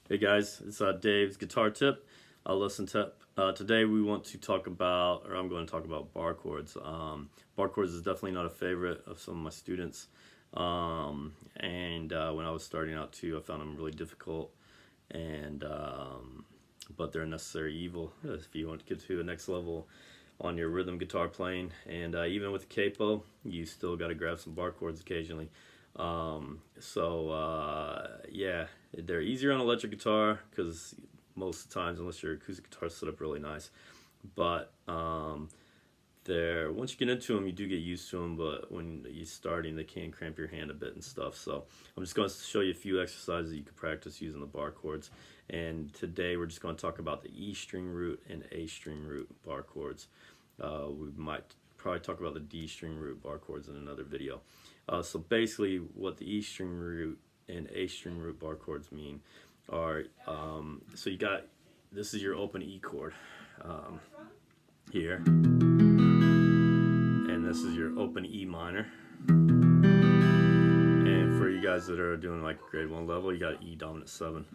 Hey guys, it's Dave's guitar tip. Listen tip. Today we want to talk about, or I'm going to talk about bar chords. Bar chords is definitely not a favorite of some of my students. When I was starting out too, I found them really difficult. But they're a necessary evil if you want to get to the next level on your rhythm guitar playing. And even with the capo, you still got to grab some bar chords occasionally. Yeah, they're easier on electric guitar because most of the times, unless your acoustic guitar is set up really nice, but they're, once you get into them, you do get used to them, but when you're starting, they can cramp your hand a bit and stuff. So I'm just going to show you a few exercises that you can practice using the bar chords. And today we're just going to talk about the E string root and A string root bar chords. We might probably talk about the D string root bar chords in another video. So basically what the E string root and A string root bar chords mean are, so you got, this is your open E chord here, and this is your open E minor. And for you guys that are doing like grade 1 level, you got E dominant 7.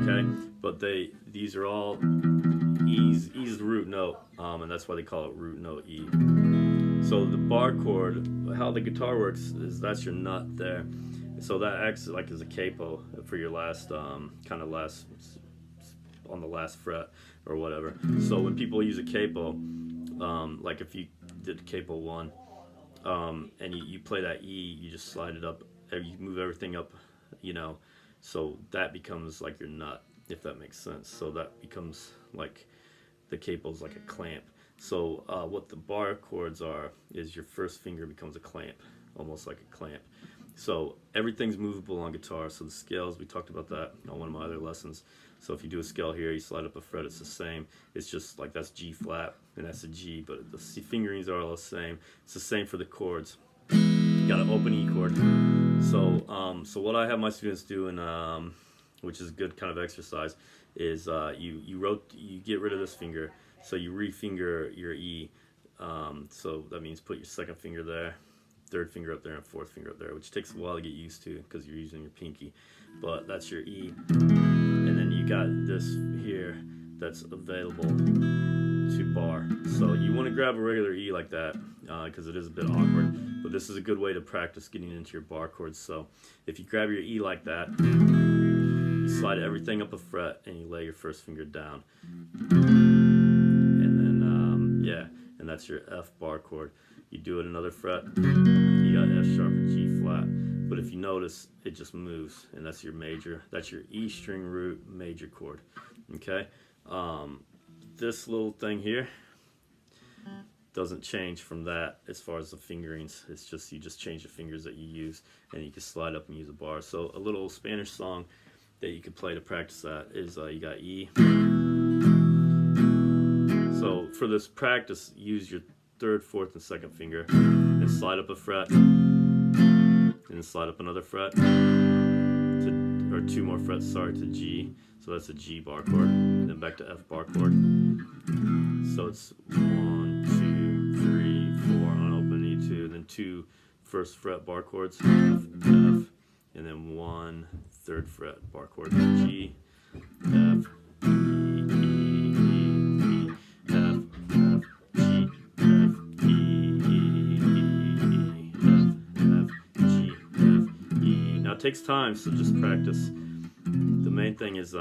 Okay, but these are all E's the root note, and that's why they call it root note E. So the bar chord, how the guitar works is that's your nut there. So that acts like as a capo for your last, on the last fret or whatever. So when people use a capo, like if you did capo 1, and you play that E, you just slide it up, you move everything up, so that becomes like your nut, if that makes sense. So that becomes like, the capo's like a clamp. So what the bar chords are is your first finger becomes a clamp, almost like a clamp. So everything's movable on guitar. So the scales, we talked about that on one of my other lessons. So if you do a scale here, you slide up a fret, it's the same. It's just like that's G flat and that's a G, but the fingerings are all the same. It's the same for the chords. You got an open E chord. So what I have my students do, and which is a good kind of exercise, is you get rid of this finger. So you refinger your E, so that means put your second finger there, third finger up there, and fourth finger up there, which takes a while to get used to because you're using your pinky. But that's your E, and then you got this here that's available to bar. So you want to grab a regular E like that because it is a bit awkward, but this is a good way to practice getting into your bar chords. So if you grab your E like that, you slide everything up a fret and you lay your first finger down. And that's your F bar chord. You do it another fret, you got F sharp or G flat. But if you notice, it just moves, and that's your major. That's your E string root major chord. Okay, this little thing here doesn't change from that as far as the fingerings. It's just you just change the fingers that you use, and you can slide up and use a bar. So a little Spanish song that you could play to practice that is you got E. So for this practice, use your third, fourth, and second finger, and slide up a fret, and then slide up another fret, or 2 more frets, sorry, to G. So that's a G bar chord, and then back to F bar chord. So it's 1, 2, 3, 4 on open E2, and then 2 first fret bar chords, F, F, and then 1 third fret bar chord, G, F, takes time, so just practice. The main thing is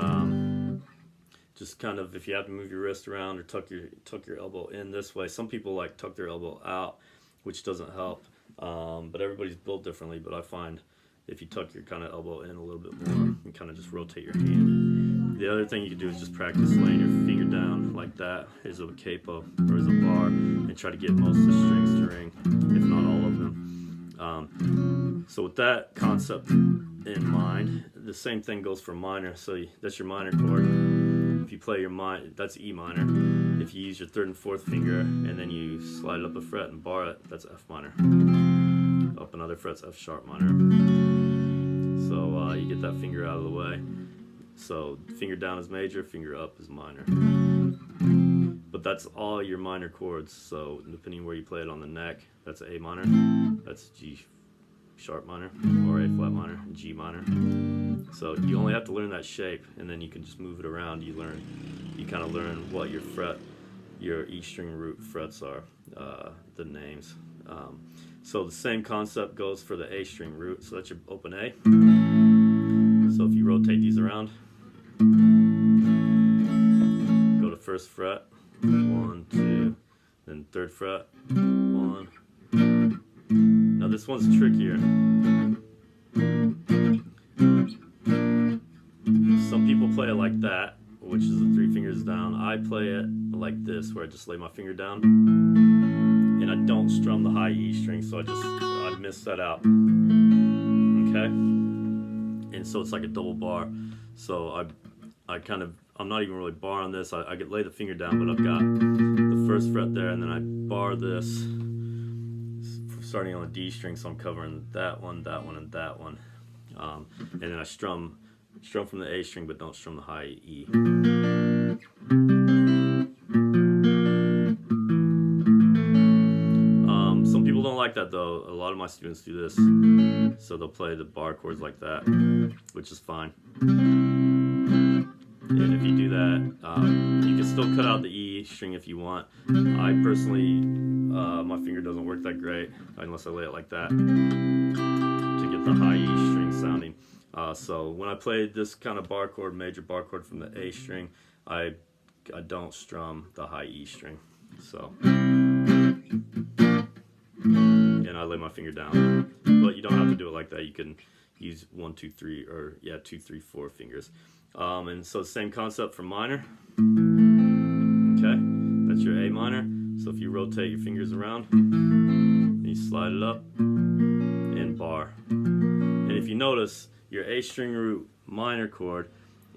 just kind of, if you have to move your wrist around or tuck your elbow in this way. Some people like tuck their elbow out, which doesn't help, but everybody's built differently. But I find if you tuck your kind of elbow in a little bit more and kind of just rotate your hand. The other thing you can do is just practice laying your finger down like that as a capo or as a bar, and try to get most of the strings to ring, if not all of them. So with that concept in mind, the same thing goes for minor. So that's your minor chord. If you play your minor, that's E minor. If you use your third and fourth finger and then you slide it up a fret and bar it, that's F minor. Up another fret's F sharp minor. So you get that finger out of the way. So finger down is major, finger up is minor. But that's all your minor chords. So depending where you play it on the neck, that's A minor, that's G sharp minor, or A flat minor, G minor, So you only have to learn that shape, and then you can just move it around. You kind of learn what your E string root frets are, the names. So the same concept goes for the A string root. So that's your open A. So if you rotate these around, go to first fret, 1, 2, then third fret, 1. Now this one's trickier. Some people play it like that, which is the 3 fingers down. I play it like this, where I just lay my finger down and I don't strum the high E string, so I miss that out. Okay, and so it's like a double bar. So I'm not even really bar on this. I could lay the finger down, but I've got the first fret there, and then I bar this starting on the D string, so I'm covering that one, and that one, and then I strum from the A string, but don't strum the high E. Some people don't like that though. A lot of my students do this, so they'll play the bar chords like that, which is fine. And if you do that, you can still cut out the E string if you want. I personally, my finger doesn't work that great unless I lay it like that to get the high E string sounding. So when I play this kind of bar chord, major bar chord from the A string, I don't strum the high E string. So, and I lay my finger down. But you don't have to do it like that. You can use 1, 2, 3, or 2, 3, 4 fingers. And so same concept for minor. Okay, that's your A minor. So if you rotate your fingers around, you slide it up and bar. And if you notice, your A string root minor chord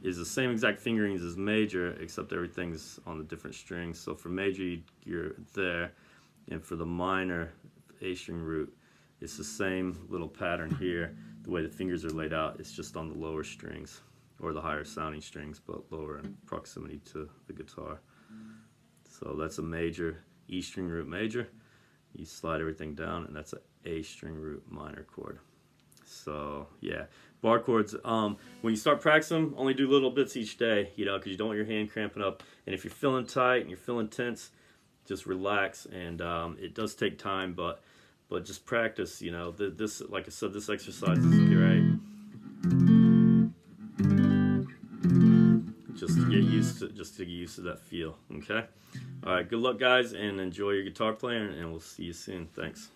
is the same exact fingerings as major, except everything's on the different strings. So for major, you're there, and for the minor A string root, it's the same little pattern here. The way the fingers are laid out, it's just on the lower strings, or the higher sounding strings, but lower in proximity to the guitar. So that's a major E string root major. You slide everything down, and that's an A string root minor chord. So yeah, bar chords, when you start practicing them, only do little bits each day, because you don't want your hand cramping up. And if you're feeling tight and you're feeling tense, just relax. And it does take time, but just practice. This, like I said, this exercise is great. Just to get used to that feel. Okay. All right. Good luck, guys, and enjoy your guitar playing. And we'll see you soon. Thanks.